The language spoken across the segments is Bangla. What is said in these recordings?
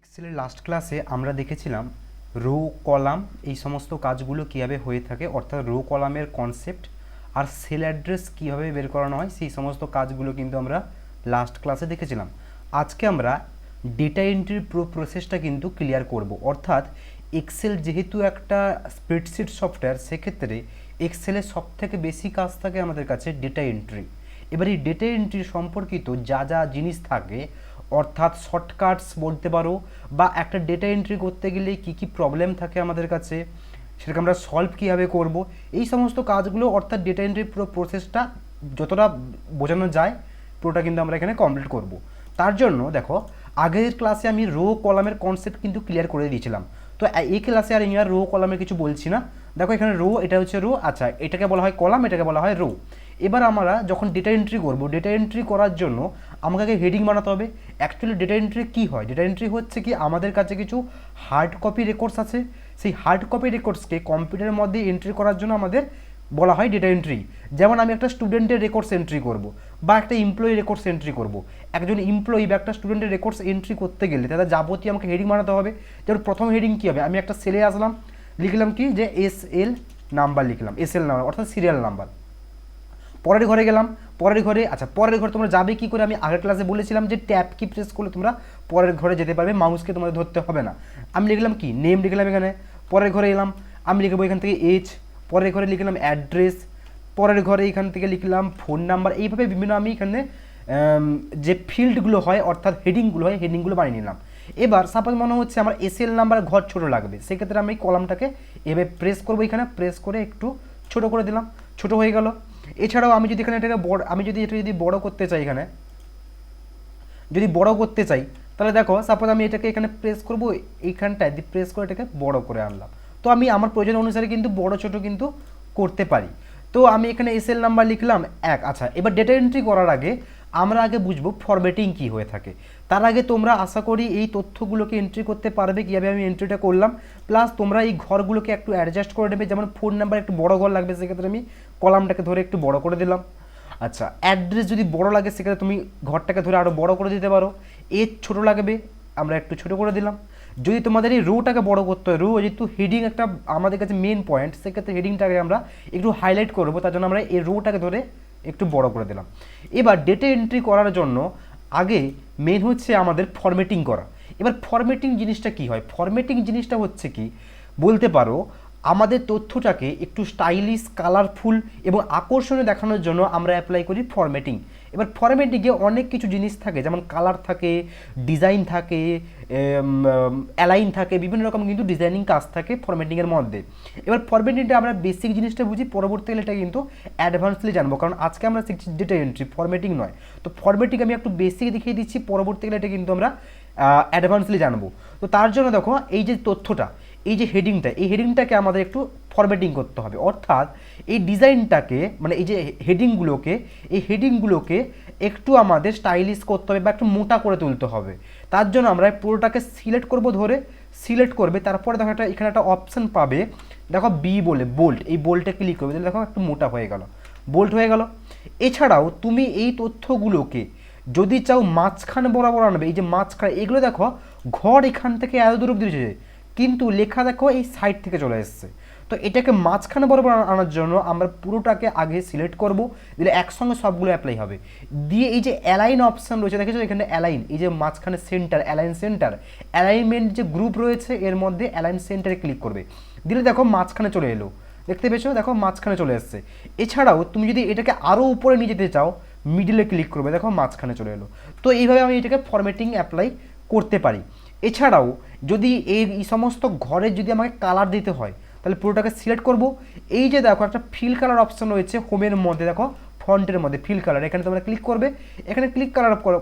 এক্সেলের লাস্ট ক্লাসে আমরা দেখেছিলাম রো কলাম এই সমস্ত কাজগুলো কীভাবে হয়ে থাকে, অর্থাৎ রো কলামের কনসেপ্ট আর সেল অ্যাড্রেস কীভাবে বের করানো হয় সেই সমস্ত কাজগুলো কিন্তু আমরা লাস্ট ক্লাসে দেখেছিলাম। আজকে আমরা ডেটা এন্ট্রির পুরো প্রসেসটা কিন্তু ক্লিয়ার করব। অর্থাৎ এক্সেল যেহেতু একটা স্প্রেডশিট সফটওয়্যার, সেক্ষেত্রে এক্সেলের সবথেকে বেশি কাজ থাকে আমাদের কাছে ডেটা এন্ট্রি। এবার এই ডেটা এন্ট্রি সম্পর্কিত যা যা জিনিস থাকে, অর্থাৎ শর্টকাটস বলতে পারো, বা একটা ডেটা এন্ট্রি করতে গেলে কী কী প্রবলেম থাকে আমাদের কাছে, সেটাকে আমরা সলভ কীভাবে করব, এই সমস্ত কাজগুলো, অর্থাৎ ডেটা এন্ট্রির পুরো প্রসেসটা যতটা বোঝানো যায় পুরোটা কিন্তু আমরা এখানে কমপ্লিট করব। তার জন্য দেখো, আগের ক্লাসে আমি রো কলামের কনসেপ্ট কিন্তু ক্লিয়ার করে দিয়েছিলাম। তো এই ক্লাসে আর আমি আর রো কলামের কিছু বলছি না। দেখো এখানে রো, এটা হচ্ছে রো, আচ্ছা এটাকে বলা হয় কলাম, এটাকে বলা হয় রো। এবার আমরা যখন ডেটা এন্ট্রি করব, ডেটা এন্ট্রি করার জন্য আমাকে আগে হেডিং বানাতে হবে। অ্যাকচুয়ালি ডেটা এন্ট্রি কী হয়? ডেটা এন্ট্রি হচ্ছে কি, আমাদের কাছে কিছু হার্ড কপি রেকর্ডস আছে, সেই হার্ড কপি রেকর্ডসকে কম্পিউটারের মধ্যে এন্ট্রি করার জন্য আমাদের বলা হয় ডেটা এন্ট্রি। যেমন আমি একটা স্টুডেন্টের রেকর্ডস এন্ট্রি করব, বা একটা এমপ্লয়ি রেকর্ডস এন্ট্রি করব। একজন এমপ্লয়ি বা একটা স্টুডেন্টের রেকর্ডস এন্ট্রি করতে গেলে তাদের যাবতীয় আমাকে হেডিং বানাতে হবে। যেমন প্রথম হেডিং কী হবে, আমি একটা সেলে আসলাম, লিখলাম কি যে SL নাম্বার লিখলাম, SL নাম্বার অর্থাৎ সিরিয়াল নাম্বার। পরের ঘরে গেলাম, পরের ঘরে, আচ্ছা পরের ঘরে তোমরা যাবে কি করে, আমি আগের ক্লাসে বলেছিলাম যে ট্যাব কি প্রেস করলে তোমরা পরের ঘরে যেতে পারবে, মাউসকে তোমাদের ধরতে হবে না। আমি লিখলাম কি নেম লিখলাম এখানে, পরের ঘরে এলাম, আমি লিখবো এখান থেকে এজ, পরের ঘরে লিখলাম অ্যাড্রেস, পরের ঘরে এখান থেকে লিখলাম ফোন নাম্বার। এইভাবে বিভিন্ন আমি এখানে যে ফিল্ডগুলো হয় অর্থাৎ হেডিংগুলো হয়, হেডিংগুলো বানিয়ে নিলাম। এবার সাপোজ মনে হচ্ছে আমার SL নাম্বার ঘর ছোটো লাগবে, সেক্ষেত্রে আমি কলামটাকে এভাবে প্রেস করবো, এখানে প্রেস করে একটু ছোটো করে দিলাম, ছোটো হয়ে গেল। এছাড়াও আমি যদি এখানে এটাকে বড়, আমি যদি এটা যদি বড় করতে চাই, এখানে যদি বড় করতে চাই, তাহলে দেখো সাপোজ আমি এটাকে এখানে প্রেস করব, এইখানটায় দিয়ে প্রেস করে এটাকে বড় করে আনলাম। তো আমি আমার প্রয়োজন অনুসারে কিন্তু বড় ছোট কিন্তু করতে পারি। তো আমি এখানে SL নাম্বার লিখলাম 1। আচ্ছা এবার ডেটা এন্ট্রি করার আগে আমরা আগে বুঝবো ফরম্যাটিং কী হয়ে থাকে। তার আগে তোমরা আশা করি এই তথ্যগুলোকে এন্ট্রি করতে পারবে, কীভাবে আমি এন্ট্রিটা করলাম, প্লাস তোমরা এই ঘরগুলোকে একটু অ্যাডজাস্ট করে নেবে। যেমন ফোন নাম্বার একটু বড় ঘর লাগবে, সেক্ষেত্রে আমি কলামটাকে ধরে একটু বড় করে দিলাম। আচ্ছা অ্যাড্রেস যদি বড় লাগে, সেক্ষেত্রে তুমি ঘরটাকে ধরে আরও বড় করে দিতে পারো। এজ ছোট লাগবে, আমরা একটু ছোট করে দিলাম। যদি তোমাদের এই রোটাকে বড় করতে হয়, রো যেহেতু হেডিং একটা আমাদের কাছে মেন পয়েন্ট, সেক্ষেত্রে হেডিংটাকে আমরা একটু হাইলাইট করবো, তার জন্য আমরা এই রোটাকে ধরে একটু বড় করে দিলাম। এবার ডেটা এন্ট্রি করার জন্য আগে মেন হচ্ছে আমাদের ফরম্যাটিং করা। এবার ফরম্যাটিং জিনিসটা কি হয়? ফরম্যাটিং জিনিসটা হচ্ছে কি বলতে পারো, আমাদের তথ্যটাকে একটু স্টাইলিশ, কালারফুল এবং আকর্ষণীয় দেখানোর জন্য আমরা অ্যাপ্লাই করি ফরম্যাটিং। এবার ফরম্যাটিংয়ে অনেক কিছু জিনিস থাকে, যেমন কালার থাকে, ডিজাইন থাকে, অ্যালাইন থাকে, বিভিন্ন রকম কিন্তু ডিজাইনিং কাজ থাকে ফরম্যাটিংয়ের মধ্যে। এবার ফরম্যাটিংটা আমরা বেসিক জিনিসটা বুঝি, পরবর্তীকালে এটা কিন্তু অ্যাডভান্সলি জানবো, কারণ আজকে আমরা শিখছি ডেটা এন্ট্রি, ফরম্যাটিং নয়। তো ফরম্যাটিং আমি একটু বেসিক দেখিয়ে দিচ্ছি, পরবর্তীকালে এটা কিন্তু আমরা অ্যাডভান্সলি জানবো। তো তার জন্য দেখো এই যে তথ্যটা, এই যে হেডিংটা, এই হেডিংটাকে আমাদের একটু ফরম্যাটিং করতে হবে। অর্থাৎ এই ডিজাইনটাকে, মানে এই যে হেডিংগুলোকে, এই হেডিংগুলোকে একটু আমাদের স্টাইলিশ করতে হবে বা একটু মোটা করে তুলতে হবে। তার জন্য আমরা পুরোটাকে সিলেক্ট করব, ধরে সিলেক্ট করবে, তারপরে দেখো একটা এখানে একটা অপশান পাবে, দেখো বি বলে বোল্ড, এই বোল্ডে ক্লিক করবে, দেখো একটু মোটা হয়ে গেল, বোল্ড হয়ে গেল। এছাড়াও তুমি এই তথ্যগুলোকে যদি চাও মাঝখানে বরাবর আনবে, এই যে মাঝখানে, এগুলো দেখো ঘর এখান থেকে এত দূর অব্দি দিয়েছে, কিন্তু লেখা দেখো এই সাইড থেকে চলে এসছে। তো এটাকে মাঝখানে বরাবর আনার জন্য আমরা পুরোটাকে আগে সিলেক্ট করব, দিলে একসঙ্গে সবগুলো অ্যাপ্লাই হবে। দিয়ে এই যে অ্যালাইন অপশান রয়েছে, দেখেছো এখানে অ্যালাইন, এই যে মাঝখানে সেন্টার, অ্যালাইন সেন্টার, অ্যালাইনমেন্ট যে গ্রুপ রয়েছে এর মধ্যে অ্যালাইন সেন্টারে ক্লিক করবে, দিলে দেখো মাঝখানে চলে এলো, দেখতে পেয়েছো, দেখো মাঝখানে চলে এসছে। এছাড়াও তুমি যদি এটাকে আরও উপরে নিয়ে যেতে চাও, মিডিলে ক্লিক করবে, দেখো মাঝখানে চলে এলো। তো এইভাবে আমি এটাকে ফরম্যাটিং অ্যাপ্লাই করতে পারি। এছাড়াও যদি এই সমস্ত ঘরে যদি আমাকে কালার দিতে হয়, তাহলে পুরোটাকে সিলেক্ট করব। এই যে দেখো একটা ফিল কালার অপশন রয়েছে হোমের মধ্যে, দেখো ফন্টের মধ্যে ফিল কালার, এখানে তোমরা ক্লিক করবে। এখানে ক্লিক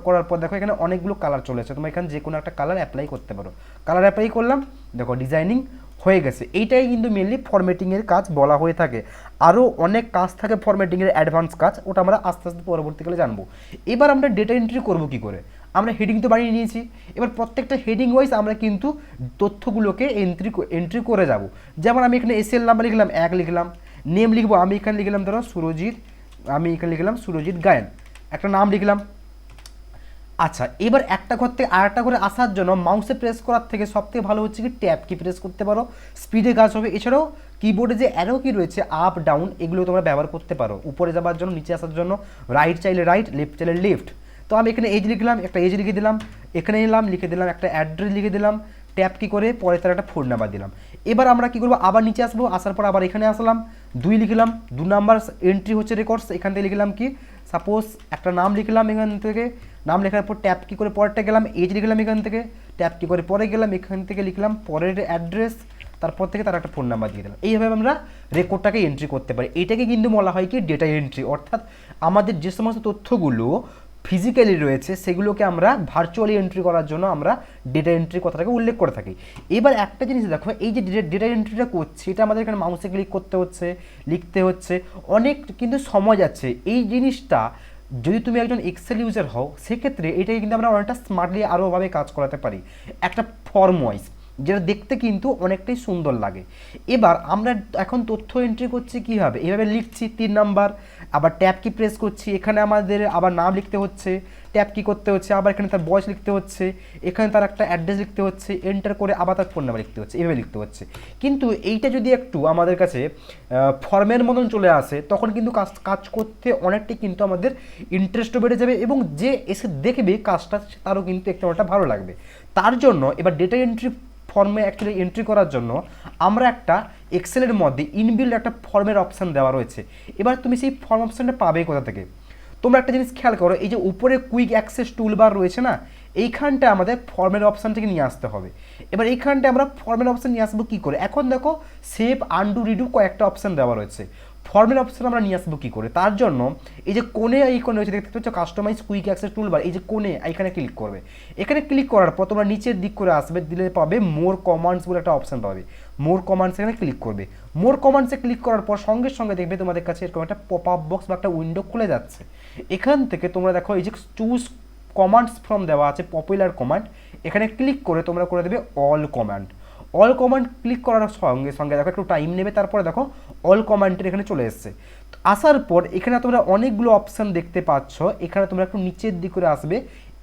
করার পর দেখো এখানে অনেকগুলো কালার চলে আসছে, তোমরা এখানে যে কোনো একটা কালার অ্যাপ্লাই করতে পারো। কালার অ্যাপ্লাই করলাম, দেখো ডিজাইনিং হয়ে গেছে। এইটাই কিন্তু মেনলি ফরম্যাটিংয়ের কাজ বলা হয়ে থাকে। আরও অনেক কাজ থাকে ফরম্যাটিংয়ের, অ্যাডভান্স কাজ, ওটা আমরা আস্তে আস্তে পরবর্তীকালে জানবো। এবার আমরা ডেটা এন্ট্রি করবো কী করে? আমরা হেডিং তো বানিয়ে নিয়েছি, এবার প্রত্যেকটা হেডিং ওয়াইজ আমরা কিন্তু তথ্যগুলোকে এন্ট্রি করে যাব। যেমন আমি এখানে SL নাম্বার লিখলাম 1 লিখলাম, নেম লিখবো আমি এখানে লিখলাম ধরো সুরজিৎ, আমি এখানে লিখলাম সুরজিৎ গায়েন, একটা নাম লিখলাম। আচ্ছা, এবার একটা ঘর থেকে আরেকটা ঘরে আসার জন্য মাউসে প্রেস করার থেকে সবথেকে ভালো হচ্ছে কি ট্যাব কি প্রেস করতে পারো, স্পিডে কাজ হবে। এছাড়াও কিবোর্ডে যে অ্যারো কি রয়েছে আপ ডাউন এগুলো তোমরা ব্যবহার করতে পারো, উপরে যাওয়ার জন্য, নিচে আসার জন্য রাইট চাইলে রাইট, লেফট চাইলে লেফট। তো আমি এখানে এজ লিখলাম, একটা এজ লিখে দিলাম, এখানে এলাম লিখে দিলাম একটা অ্যাড্রেস লিখে দিলাম, ট্যাপ কি করে পরে তার একটা ফোন নাম্বার দিলাম। এবার আমরা কি করবো, আবার নিচে আসবো, আসার পর আবার এখানে আসলাম, 2 লিখলাম, 2 নাম্বার এন্ট্রি হচ্ছে রেকর্ডস, এখান থেকে লিখলাম কি সাপোজ একটা নাম লিখলাম, এখান থেকে নাম লেখার পর ট্যাপ কি করে পরেরটা গেলাম, এজ লিখলাম, এখান থেকে ট্যাপ কি করে পরে গেলাম, এখান থেকে লিখলাম পরের অ্যাড্রেস, তারপর থেকে তার একটা ফোন নাম্বার দিয়ে দিলাম। এইভাবে আমরা রেকর্ডটাকে এন্ট্রি করতে পারি। এটাকে কিন্তু বলা হয় কি ডেটা এন্ট্রি, অর্থাৎ আমাদের যে সমস্ত তথ্যগুলো ফিজিক্যালি রয়েছে সেগুলোকে আমরা ভার্চুয়ালি এন্ট্রি করার জন্য আমরা ডেটা এন্ট্রি কথাটাকে উল্লেখ করে থাকি। এবার একটা জিনিস দেখো, এই যে ডেটা এন্ট্রিটা করছি এটা আমাদের এখানে মাউসে ক্লিক করতে হচ্ছে, লিখতে হচ্ছে, অনেক কিন্তু সময় যাচ্ছে। এই জিনিসটা যদি তুমি একজন এক্সেল ইউজার হও সেক্ষেত্রে এটাকে কিন্তু আমরা অনেকটা স্মার্টলি আরোভাবে কাজ করাতে পারি, একটা ফর্ম ওয়াইজ, যেটা দেখতে কিন্তু অনেকটাই সুন্দর লাগে। এবার আমরা এখন তথ্য এন্ট্রি করছি কীভাবে, এইভাবে লিখছি 3 নাম্বার, আবার ট্যাব কি প্রেস করছি, এখানে আমাদের আবার নাম লিখতে হচ্ছে, ট্যাব কি করতে হচ্ছে, আবার এখানে তার বয়স লিখতে হচ্ছে, এখানে তার একটা অ্যাড্রেস লিখতে হচ্ছে, এন্টার করে আবার তার ফোন নাম্বার লিখতে হচ্ছে, এভাবে লিখতে হচ্ছে। কিন্তু এইটা যদি একটু আমাদের কাছে ফর্মের মতন চলে আসে তখন কিন্তু কাজ করতে অনেকটাই কিন্তু আমাদের ইন্টারেস্টও বেড়ে যাবে, এবং যে এসে দেখবে কাজটা তারও কিন্তু একটু অনেকটা ভালো লাগবে। তার জন্য এবার ডেটা এন্ট্রি ফর্মে অ্যাকচুয়ালি এন্ট্রি করার জন্য আমরা একটা এক্সেলের মধ্যে ইনবিল্ড একটা ফর্মের অপশান দেওয়া রয়েছে। এবার তুমি সেই ফর্ম অপশানটা পাবে কোথা থেকে, তোমরা একটা জিনিস খেয়াল করো, এই যে উপরে কুইক অ্যাক্সেস টুলবার রয়েছে না, এইখানটা আমাদের ফর্মের অপশান থেকে নিয়ে আসতে হবে। এবার এইখানটা আমরা ফর্মের অপশান নিয়ে আসবো কী করে, এখন দেখো সেভ আনডু রিডু কয়েকটা অপশান দেওয়া রয়েছে, ফর্মের অপশান আমরা নিয়ে আসবো কী করে, তার জন্য এই যে কোণে আইকন রয়েছে দেখতে পাচ্ছ কাস্টমাইজ কুইক অ্যাক্সেস টুলবার, এই যে কোণে এখানে ক্লিক করবে, এখানে ক্লিক করার পর তোমরা নিচের দিক করে আসবে, দিলে পাবে মোর কমান্ডস বলে একটা অপশান পাবে, মোর কমান্ডস এখানে ক্লিক করবে। মোর কমান্ডসে ক্লিক করার পর সঙ্গে সঙ্গে দেখবে তোমাদের কাছে এরকম একটা পপ আপ বক্স বা একটা উইন্ডো খুলে যাচ্ছে। এখান থেকে তোমরা দেখো এই যে চুজ কমান্ডস ফ্রম দেওয়া আছে পপুলার কমান্ড, এখানে ক্লিক করে তোমরা করে দেবে all command. All command click করার সঙ্গে সঙ্গে দেখো একটু টাইম নেবে, তারপরে দেখো অল কমান্ডের এখানে চলে এসছে। আসার পর এখানে তোমরা অনেকগুলো অপশান দেখতে পাচ্ছ, এখানে তোমরা একটু নিচের দিক করে আসবে,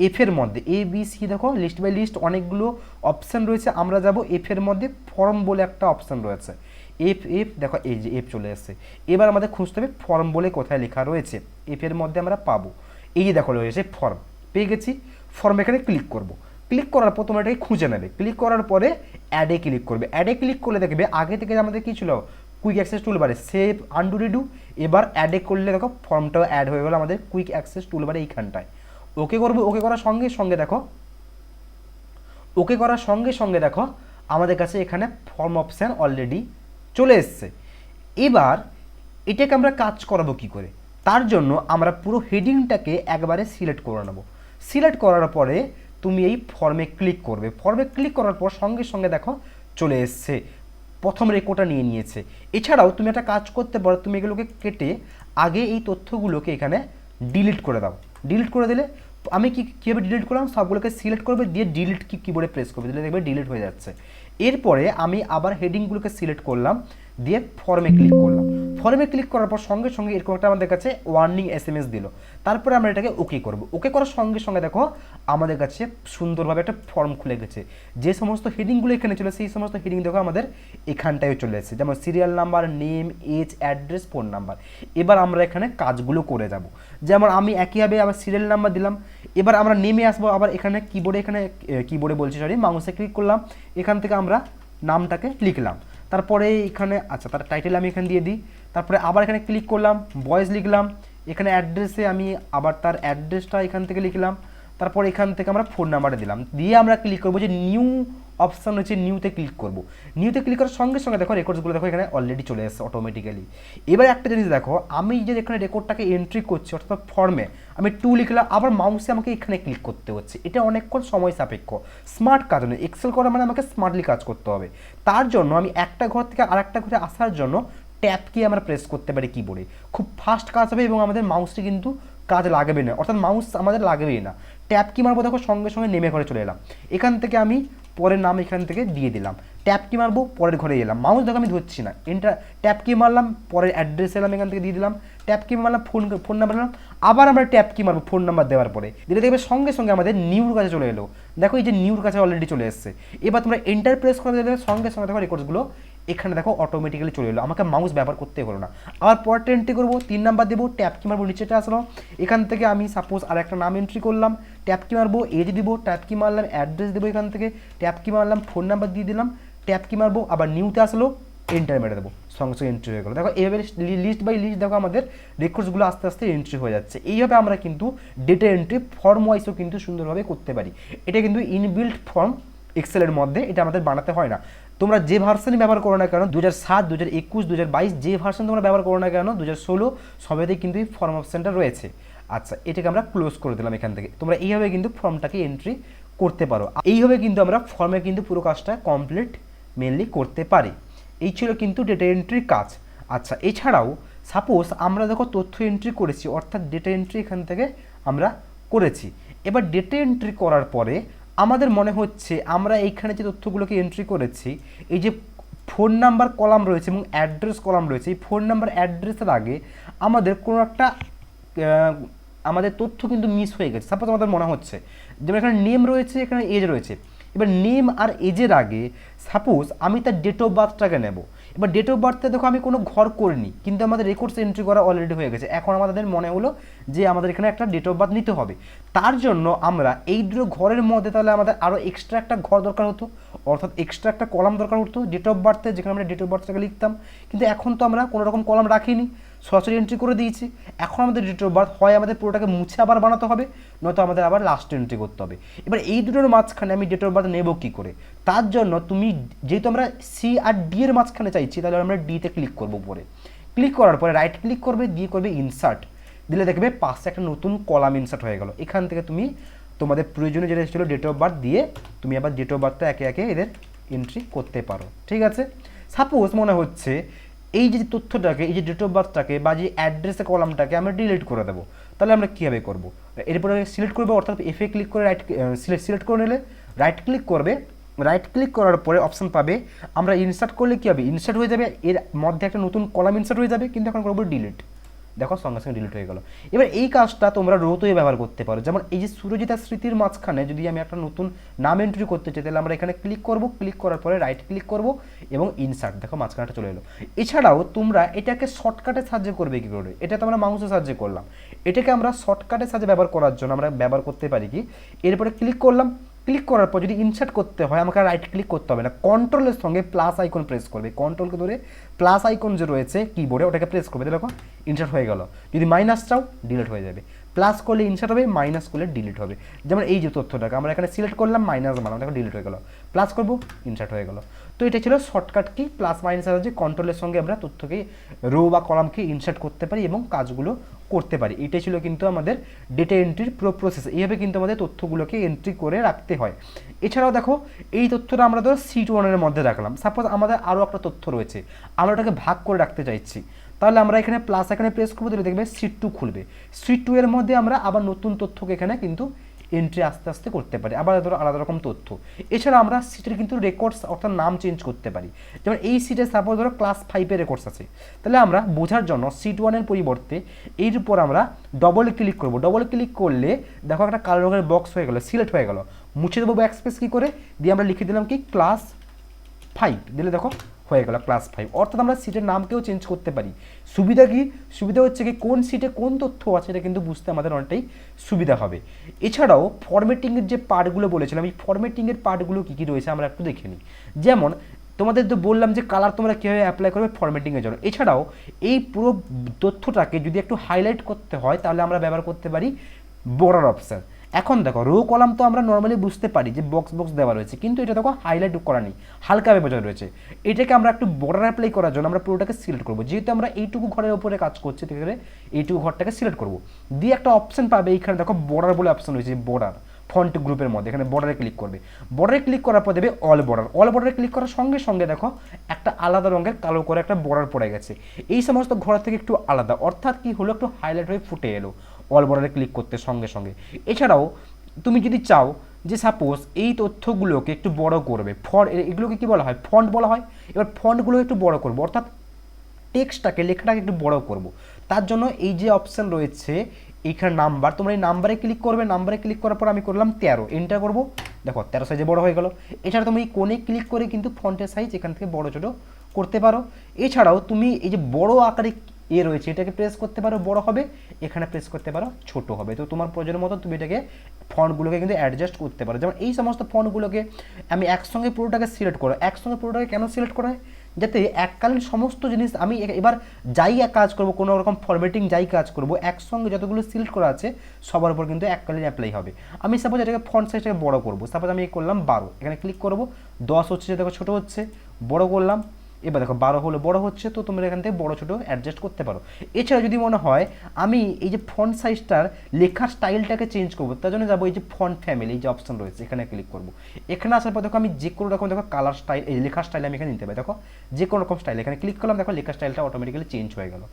এফের মধ্যে এ বি সি দেখো লিস্ট বাই লিস্ট অনেকগুলো অপশান রয়েছে, আমরা যাব এফের মধ্যে ফর্ম বলে একটা অপশান রয়েছে, এফ দেখো এই যে এফ চলে এসছে। এবার আমাদের খুঁজতে হবে ফর্ম বলে কোথায় লেখা রয়েছে, এফের মধ্যে আমরা পাবো, এই যে দেখো রয়েছে ফর্ম, পেয়ে গেছি। ফর্ম এখানে ক্লিক করব, ক্লিক করার পর তোমরা এটাকে খুঁজে নেবে, ক্লিক করার পরে অ্যাডে ক্লিক করবে, অ্যাডে ক্লিক করলে দেখবে আগে থেকে আমাদের কী ছিল কুইক অ্যাক্সেস টুলবারে সেভ আনডু রিডু, এবার অ্যাডে করলে দেখো ফর্মটাও অ্যাড হয়ে গেল আমাদের কুইক অ্যাক্সেস টুলবারে এইখানটায়। ওকে করবো, ওকে করার সঙ্গে সঙ্গে দেখো, ওকে করার সঙ্গে সঙ্গে দেখো আমাদের কাছে এখানে ফর্ম অপশান অলরেডি চলে এসছে। এবার এটাকে আমরা কাজ করাবো কি করে, তার জন্য আমরা পুরো হেডিংটাকে একবারে সিলেক্ট করে নেব। সিলেক্ট করার পরে তুমি এই ফর্মে ক্লিক করবে, ফর্মে ক্লিক করার পর সঙ্গে সঙ্গে দেখো চলে এসছে, প্রথম রেকর্ডটা নিয়ে নিয়েছে। এছাড়াও তুমি একটা কাজ করতে পারো, তুমি এগুলোকে কেটে আগে এই তথ্যগুলোকে এখানে ডিলিট করে দাও। ডিলিট করে দিলে আমি কীভাবে ডিলিট করলাম, সবগুলোকে সিলেক্ট করবে, দিয়ে ডিলিট কিবোর্ডে প্রেস করবে, দিলে দেখবে ডিলিট হয়ে যাচ্ছে। এরপরে আমি আবার হেডিংগুলোকে সিলেক্ট করলাম, দিয়ে ফর্মে ক্লিক করলাম। ফর্মে ক্লিক করার পর সঙ্গে সঙ্গে এরকম একটা আমাদের কাছে ওয়ার্নিং এসএমএস দিল, তারপরে আমরা এটাকে ওকে করব। ওকে করার সঙ্গে সঙ্গে দেখো আমাদের কাছে সুন্দরভাবে একটা ফর্ম খুলে গেছে, যে সমস্ত হেডিংগুলো এখানে ছিল সেই সমস্ত হেডিং দেখো আমাদের এখানটায় চলে এসেছে, যেমন serial number, name, age, address, phone number. এবার আমরা এখানে কাজগুলো করে যাব, যেমন আমি একইভাবে আবার সিরিয়াল নাম্বার দিলাম। এবার আমরা নেমে আসবো, আবার এখানে কিবোর্ডে বলছি সরি, মাউসে ক্লিক করলাম, এখান থেকে আমরা নামটাকে লিখলাম, তারপরে এখানে আচ্ছা তার টাইটেল আমি এখানে দিয়ে দিই, তারপরে আবার এখানে ক্লিক করলাম, বয়েস লিখলাম, এখানে অ্যাড্রেসে আমি আবার তার অ্যাড্রেসটা এখান থেকে লিখলাম, তারপর এখান থেকে আমরা ফোন নাম্বারটা দিলাম, দিয়ে আমরা ক্লিক করবো যে নিউ অপশান হচ্ছে, নিউতে ক্লিক করব। নিউতে ক্লিক করার সঙ্গে সঙ্গে দেখো রেকর্ডসগুলো দেখো এখানে অলরেডি চলে এসেছে অটোমেটিক্যালি। এবার একটা জিনিস দেখো, আমি যে এখানে রেকর্ডটাকে এন্ট্রি করছি অর্থাৎ ফর্মে আমি 2 লিখলাম, আবার মাউসে আমাকে এখানে ক্লিক করতে হচ্ছে, এটা অনেকক্ষণ সময় সাপেক্ষ। স্মার্ট কাজ নয়, এক্সেল করা মানে আমাকে স্মার্টলি কাজ করতে হবে। তার জন্য আমি একটা ঘর থেকে আরেকটা ঘরে আসার জন্য ট্যাব কি আমরা প্রেস করতে পারি কিবোর্ডে, খুব ফাস্ট কাজ হবে এবং আমাদের মাউসটি কিন্তু কাজ লাগবে না, অর্থাৎ মাউস আমাদের লাগবেই না। ট্যাব কি মারবো দেখো সঙ্গে সঙ্গে নেমে ঘরে চলে এলাম, এখান থেকে আমি পরের নাম এখান থেকে দিয়ে দিলাম, ট্যাপ কি মারবো, পরের ঘরে এলাম, মাউস দেখো আমি ধরছি না, এন্টার ট্যাপ কি মারলাম, পরের অ্যাড্রেস এলাম, এখান থেকে দিয়ে দিলাম, ট্যাপ কি মারলাম, ফোন নাম্বার দিলাম, আবার আমরা ট্যাপ কি মারবো ফোন নাম্বার দেওয়ার পরে দিলে দেখবে সঙ্গে সঙ্গে আমাদের নিউর কাছে চলে এলো। দেখো এই যে নিউর কাছে অলরেডি চলে এসছে। এবার তোমরা এন্টার প্রেস করে দিলে সঙ্গে সঙ্গে দেখো রেকর্ডসগুলো এখানে দেখো অটোমেটিক্যালি চলে এলো, আমাকে মাউস ব্যবহার করতে হলো না। আবার পরটা এন্ট্রি করবো, 3 নাম্বার দেবো, ট্যাপ কি মারবো, নিচেটা আসলো, এখান থেকে আমি সাপোজ আর একটা নাম এন্ট্রি করলাম, ট্যাপ কি মারবো, এজ দিব, ট্যাপ কি মারলাম, অ্যাড্রেস দেবো, এখান থেকে ট্যাপ কি মারলাম, ফোন নাম্বার দিয়ে দিলাম, ট্যাপ কি মারবো, আবার নিউতে আসলো, এন্টার মেরে দেবো, সঙ্গে সঙ্গে এন্ট্রি হয়ে গেলো। দেখো এইভাবে লিস্ট বাই লিস্ট দেখো আমাদের রেকর্ডসগুলো আস্তে আস্তে এন্ট্রি হয়ে যাচ্ছে। এইভাবে আমরা কিন্তু ডেটা এন্ট্রি ফর্ম ওয়াইজও কিন্তু সুন্দরভাবে করতে পারি। এটা কিন্তু ইনবিল্ট ফর্ম এক্সেলের মধ্যে, এটা আমাদের বানাতে হয় না। তোমরা যে ভার্সনই ব্যবহার করো না কেন, 2007, 2021, 2022 যে ভার্সন তোমরা ব্যবহার করো না কেন, 2016 সবেতেই কিন্তু এই ফর্ম অপশানটা রয়েছে। আচ্ছা, এটাকে আমরা ক্লোজ করে দিলাম এখান থেকে। তোমরা এইভাবে কিন্তু ফর্মটাকে এন্ট্রি করতে পারো। এইভাবে কিন্তু আমরা ফর্মে কিন্তু পুরো কাজটা কমপ্লিট মেনলি করতে পারি। এই ছিল কিন্তু ডেটা এন্ট্রির কাজ। আচ্ছা, এছাড়াও সাপোজ আমরা দেখো তথ্য এন্ট্রি করেছি, অর্থাৎ ডেটা এন্ট্রি এখান থেকে আমরা করেছি। এবার ডেটা এন্ট্রি করার পরে আমাদের মনে হচ্ছে আমরা এইখানে যে তথ্যগুলোকে এন্ট্রি করেছি, এই যে ফোন নাম্বার কলাম রয়েছে এবং অ্যাড্রেস কলাম রয়েছে, এই ফোন নাম্বার অ্যাড্রেসের আগে আমাদের কোনো একটা আমাদের তথ্য কিন্তু মিস হয়ে গেছে। সাপোজ আমাদের মনে হচ্ছে যেমন এখানে নেম রয়েছে, এখানে এজ রয়েছে, এবার নেম আর এজের আগে সাপোজ আমি তার ডেট অফ বার্থটাকে নেব। এবার ডেট অফ বার্থে দেখো আমি কোনো ঘর করিনি, কিন্তু আমাদের রেকর্ডস এন্ট্রি করা অলরেডি হয়ে গেছে। এখন আমাদের মনে হলো যে আমাদের এখানে একটা ডেট অফ বার্থ নিতে হবে। তার জন্য আমরা এই দুটো ঘরের মধ্যে তাহলে আমাদের আরও এক্সট্রা একটা ঘর দরকার হতো, অর্থাৎ এক্সট্রা একটা কলাম দরকার হতো ডেট অফ বার্থে, যেখানে আমরা ডেট অফ বার্থটাকে লিখতাম। কিন্তু এখন তো আমরা কোনো রকম কলাম রাখিনি, সরাসরি এন্ট্রি করে দিয়েছি। এখন আমাদের ডেট অফ বার্থ হয় আমাদের পুরোটাকে মুছে আবার বানাতে হবে, নয়তো আমাদের আবার লাস্ট এন্ট্রি করতে হবে। এবার এই দুটোর মাঝখানে আমি ডেট অফ বার্থ নেব কী করে? তার জন্য তুমি যেহেতু আমরা সি আর ডি এর মাঝখানে চাইছি, তাহলে আমরা ডিতে ক্লিক করবো। উপরে ক্লিক করার পরে রাইট ক্লিক করবে, দিয়ে করবে ইনসার্ট, দিলে দেখবে পাশে একটা নতুন কলাম ইনসার্ট হয়ে গেল। এখান থেকে তুমি তোমাদের প্রয়োজনীয় যেটা ছিল ডেট অফ বার্থ দিয়ে তুমি আবার ডেট অফ বার্থটা একে একে এদের এন্ট্রি করতে পারো। ঠিক আছে, সাপোজ মনে হচ্ছে এই যে তথ্যটাকে, এই যে ডেট অফ বার্থটাকে বা যে অ্যাড্রেসের কলামটাকে আমরা ডিলিট করে দেবো, তাহলে আমরা কীভাবে করবো? এরপরে সিলেক্ট করবো, অর্থাৎ এফে ক্লিক করে রাইট সিলেক্ট করে নিলে রাইট ক্লিক করবে, রাইট ক্লিক করার পরে অপশান পাবে, আমরা ইনসার্ট করলে কী হবে, ইনসার্ট হয়ে যাবে, এর মধ্যে একটা নতুন কলাম ইনসার্ট হয়ে যাবে, কিন্তু এখন করবো ডিলিট। দেখো সঙ্গে সঙ্গে ডিলিট হয়ে গেল। এবার এই কাজটা তোমরা রোতেই ব্যবহার করতে পারো। যেমন এই যে সুরজিতা স্মৃতির মাঝখানে যদি আমি একটা নতুন নাম এন্ট্রি করতে চাই, তাহলে আমরা এখানে ক্লিক করব, ক্লিক করার পরে রাইট ক্লিক করব এবং ইনসার্ট, দেখো মাঝখানেটা চলে এলো। এছাড়াও তোমরা এটাকে শর্টকাটে সাহায্য করবে কী করে? এটা তো আমরা মাউসের সাহায্যে করলাম, এটাকে আমরা শর্টকাটে সাহায্যে ব্যবহার করার জন্য আমরা ব্যবহার করতে পারি কি, এরপরে ক্লিক করলাম, ক্লিক করার পর যদি ইনসার্ট করতে হয় আমাকে রাইট ক্লিক করতে হবে না, কন্ট্রোলের সঙ্গে প্লাস আইকন প্রেস করবে, কন্ট্রোলকে ধরে প্লাস আইকন যে রয়েছে কিবোর্ডে ওটাকে প্রেস করবে, দেখো ইনসার্ট হয়ে গেল। যদি মাইনাস চাও ডিলিট হয়ে যাবে, প্লাস করলে ইনসার্ট হবে, মাইনাস করলে ডিলিট হবে। যেমন এই যে তথ্যটাকে আমরা এখানে সিলেক্ট করলাম, মাইনাস মারলাম, দেখো ডিলিট হয়ে গেল, প্লাস করবো ইনসার্ট হয়ে গেল। তো এটা ছিল শর্টকাট কি, প্লাস মাইনাসের সাহায্যে কন্ট্রোলের সঙ্গে আমরা তথ্যকে রো বা কলামকে ইনসার্ট করতে পারি এবং কাজগুলো করতে পারি। এটাই ছিল কিন্তু আমাদের ডেটা এন্ট্রির পুরো প্রসেস। এইভাবে কিন্তু আমাদের তথ্যগুলোকে এন্ট্রি করে রাখতে হয়। এছাড়াও দেখো এই তথ্যটা আমরা ধরো সিট 1 এর মধ্যে রাখলাম, সাপোজ আমাদের আরও একটা তথ্য রয়েছে, আমরা ওটাকে ভাগ করে রাখতে চাইছি, তাহলে আমরা এখানে প্লাস এখানে প্রেস করবো, তাহলে দেখবে সিট 2 খুলবে। সিট 2 এর মধ্যে আমরা আবার নতুন তথ্যকে এখানে কিন্তু এন্ট্রি আস্তে আস্তে করতে পারি, আবার ধরো আলাদা রকম তথ্য। এছাড়া আমরা সিটের কিন্তু রেকর্ডস অর্থাৎ নাম চেঞ্জ করতে পারি। যেমন এই সিটে সাপোজ ধরো ক্লাস 5-এর রেকর্ডস আছে, তাহলে আমরা বোঝার জন্য সিট 1-এর পরিবর্তে এর উপর আমরা ডবল ক্লিক করব। ডবল ক্লিক করলে দেখো একটা কালো রঙের বক্স হয়ে গেল, সিলেক্ট হয়ে গেল। মুছে দেবো ব্যাকস্পেস কী করে, দিয়ে আমরা লিখে দিলাম কি ক্লাস 5, দিলে দেখো হয়ে গেল ক্লাস 5। অর্থাৎ আমরা সিটের নামকেও চেঞ্জ করতে পারি। সুবিধা কি, সুবিধা হচ্ছে কি কোন সিটে কোন তথ্য আছে এটা কিন্তু বুঝতে আমাদের অনেকটাই সুবিধা হবে। এছাড়াও ফরম্যাটিংয়ের যে পার্টগুলো বলেছিলাম, এই ফরম্যাটিংয়ের পার্টগুলো কী কী রয়েছে আমরা একটু দেখে নিই। যেমন তোমাদের তো বললাম যে কালার তোমরা কীভাবে অ্যাপ্লাই করবে ফরম্যাটিংয়ের জন্য। এছাড়াও এই পুরো তথ্যটাকে যদি একটু হাইলাইট করতে হয়, তাহলে আমরা ব্যবহার করতে পারি বর্ডার অপশান। এখন দেখো রো কলাম তো আমরা নর্মালি বুঝতে পারি যে বক্স বক্স দেওয়া রয়েছে, কিন্তু এটা দেখো হাইলাইট করা নেই, হালকাভাবে বোঝানো রয়েছে। এটাকে আমরা একটু বর্ডার অ্যাপ্লাই করার জন্য আমরা পুরোটাকে সিলেক্ট করবো। যেহেতু আমরা এইটুকু ঘরের উপরে কাজ করছি, তাহলে এইটুকু ঘরটাকে সিলেক্ট করবো, দিয়ে একটা অপশান পাবে এইখানে দেখো বর্ডার বলে অপশান রয়েছে, বর্ডার ফন্ট গ্রুপের মধ্যে এখানে বর্ডারে ক্লিক করবে। বর্ডারে ক্লিক করার পর দেবে অল বর্ডার। অল বর্ডারে ক্লিক করার সঙ্গে সঙ্গে দেখো একটা আলাদা রঙের কালো করে একটা বর্ডার পড়ে গেছে, এই সমস্ত ঘর থেকে একটু আলাদা, অর্থাৎ কি হলো একটু হাইলাইট হয়ে ফুটে এলো অল বর্ডারে ক্লিক করতে সঙ্গে সঙ্গে। এছাড়াও তুমি যদি চাও যে সাপোজ এই তথ্যগুলোকে একটু বড় করবে, এগুলোকে কি বলা হয়, ফন্ট বলা হয়। এবার ফন্টগুলো একটু বড় করবো, অর্থাৎ টেক্সটটাকে, লেখাটাকে একটু বড় করব। তার জন্য এই যে অপশান রয়েছে এইখানে নাম্বার, তোমরা এই নাম্বারে ক্লিক করবে, নাম্বারে ক্লিক করার পর আমি করলাম 13, এন্টার করব, দেখো 13 সাইজে বড় হয়ে গেল। এছাড়া তুমি এই কোণে ক্লিক করে কিন্তু ফন্টের সাইজ এখান থেকে বড় ছোটো করতে পারো। এছাড়াও তুমি এই যে বড় আকারে রয়েছে এটাকে প্রেস করতে পারো, বড় হবে, এখানে প্রেস করতে পারো, ছোট হবে। তো তোমার প্রয়োজনের মতো তুমি এটাকে ফন্টগুলোকে কিন্তু অ্যাডজাস্ট করতে পারো। যেমন এই সমস্ত ফন্টগুলোকে আমি একসঙ্গে পুরোটাকে সিলেক্ট করো, একসঙ্গে পুরোটাকে কেন সিলেক্ট করা হয়, যাতে এককালীন সমস্ত জিনিস আমি এবার যাই কাজ করব, কোনো রকম ফরম্যাটিং যাই কাজ করব, একসঙ্গে যতগুলো সিলেক্ট করা আছে সবার উপর কিন্তু এককালীন অ্যাপ্লাই হবে। আমি সাপোজ এটাকে ফন্ট সাইজটাকে বড় করব, সাপোজ আমি করলাম 12, এখানে ক্লিক করব, 10 হচ্ছে, দেখো ছোটো হচ্ছে, বড় করলাম, এবার দেখো 12 হলো, বড় হচ্ছে। তো তোমরা এখান থেকে বড় ছোটো অ্যাডজাস্ট করতে পারো। এছাড়া যদি মনে হয় আমি এই যে ফন্ট সাইজটার লেখার স্টাইলটাকে চেঞ্জ করবো, তার জন্য যাবো এই যে ফন্ট ফ্যামিলি, এই যে অপশন রয়েছে এখানে ক্লিক করব। এখানে আসার পর দেখো আমি যে কোনো রকম দেখো কালার স্টাইল, এই লেখার স্টাইল আমি এখানে নিতে পারি। দেখো যে কোনো রকম স্টাইল এখানে ক্লিক করলাম, দেখো লেখার স্টাইলটা অটোমেটিক্যালি চেঞ্জ হয়ে গেল।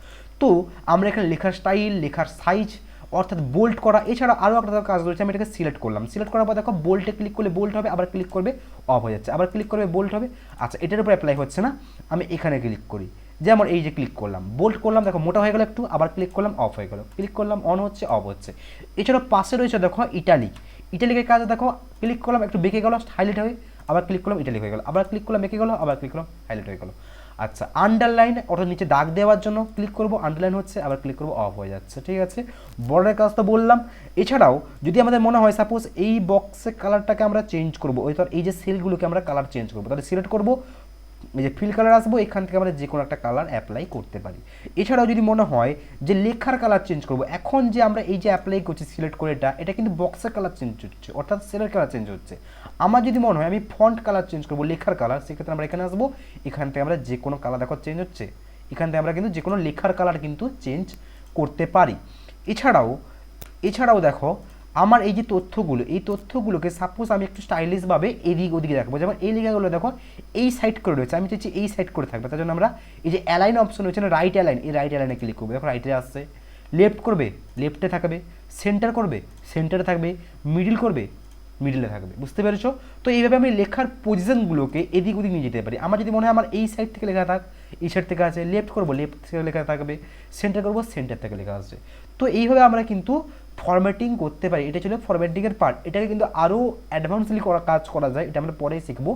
তো আমরা এখানে লেখার স্টাইল, লেখার সাইজ, অর্থাৎ বোল্ড করা, এছাড়া আরও একটা কাজ রয়েছে, আমি এটাকে সিলেক্ট করলাম, সিলেক্ট করার পর দেখো বোল্টে ক্লিক করলে বোল্ট হবে, আবার ক্লিক করবে অফ হয়ে যাচ্ছে, আবার ক্লিক করবে বোল্ট হবে। আচ্ছা, এটার উপর অ্যাপ্লাই হচ্ছে না, আমি এখানে ক্লিক করি, যেমন এই যে ক্লিক করলাম, বোল্ট করলাম, দেখো মোটা হয়ে গেল একটু, আবার ক্লিক করলাম অফ হয়ে গেল, ক্লিক করলাম অন হচ্ছে, অফ হচ্ছে। এছাড়া পাশে রয়েছে দেখো ইটালিক, ইটালিকের কাজে দেখো ক্লিক করলাম, একটু বেঁকে গেল, হাইলাইট হয়ে, আবার ক্লিক করলাম ইটালিক হয়ে গেল, আবার ক্লিক করলাম বেঁকে গেল, আবার ক্লিক করলাম হাইলাইট হয়ে গেল। আচ্ছা, আন্ডারলাইন, অর্থাৎ নিচে দাগ দেওয়ার জন্য ক্লিক করব, আন্ডারলাইন হচ্ছে, আবার ক্লিক করব অফ হয়ে যাচ্ছে, ঠিক আছে। বর্ডারের কাজ তো বললাম। এছাড়াও যদি আমাদের মনে হয় সাপোজ এই বক্সের কালারটাকে আমরা চেঞ্জ করবো, এই যে সেলগুলোকে আমরা কালার চেঞ্জ করবো, তাহলে সিলেক্ট করবো, এই যে ফিল কালার আসবো, এখান থেকে আমরা যে কোনো একটা কালার অ্যাপ্লাই করতে পারি। এছাড়াও যদি মনে হয় যে লেখার কালার চেঞ্জ করবো, এখন যে আমরা এই যে অ্যাপ্লাই করছি সিলেক্ট করে এটা কিন্তু বক্সের কালার চেঞ্জ হচ্ছে, অর্থাৎ সেলের কালার চেঞ্জ হচ্ছে। আমার যদি মনে হয় আমি ফন্ট কালার চেঞ্জ করবো, লেখার কালার, সেক্ষেত্রে আমরা এখানে আসবো, এখান থেকে আমরা যে কোনো কালার দেখো চেঞ্জ হচ্ছে, এখান থেকে আমরা কিন্তু যে কোনো লেখার কালার কিন্তু চেঞ্জ করতে পারি। এছাড়াও দেখো আমার এই যে তথ্যগুলো, এই তথ্যগুলোকে সাপোজ আমি একটু স্টাইলিশভাবে এদিক ওদিকে রাখবো, যেমন এই লেখাগুলো দেখো এই সাইড করে রয়েছে, আমি চাইছি এই সাইড করে থাকবে, তার জন্য আমরা এই যে অ্যালাইন অপশন রয়েছে না, রাইট অ্যালাইন, এই রাইট অ্যালাইনে ক্লিক করবে, দেখো রাইটে আসছে, লেফট করবে লেফটে থাকবে, সেন্টার করবে সেন্টারে থাকবে, মিডিল করবে মিডিলে থাকবে, বুঝতে পেরেছো? তো এইভাবে আমি লেখার পজিশনগুলোকে এদিক ওদিক নিয়ে যেতে পারি। আমার যদি মনে হয় আমার এই সাইড থেকে লেখা থাক, এই সাইড থেকে আছে, লেফট করবো লেফট থেকে লেখা থাকবে, সেন্টার করবো সেন্টার থেকে লেখা আসবে। তো এইভাবে আমরা কিন্তু ফরম্যাটিং করতে পারি। এটা ছিল ফরম্যাটিংয়ের পার্ট, এটাকে কিন্তু আরও অ্যাডভান্সলি কাজ করা যায়, এটা আমরা পরেই শিখবো।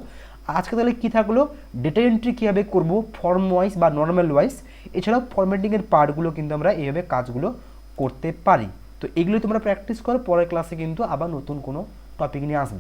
আজকে তাহলে কী থাকলো, ডেটা এন্ট্রি কীভাবে করবো ফর্ম ওয়াইজ বা নর্মাল ওয়াইজ, এছাড়াও ফরম্যাটিংয়ের পার্টগুলো কিন্তু আমরা এইভাবে কাজগুলো করতে পারি। তো এগুলো তোমরা প্র্যাকটিস করো, পরের ক্লাসে কিন্তু আবার নতুন কোনো টপিক নিয়ে আসবো।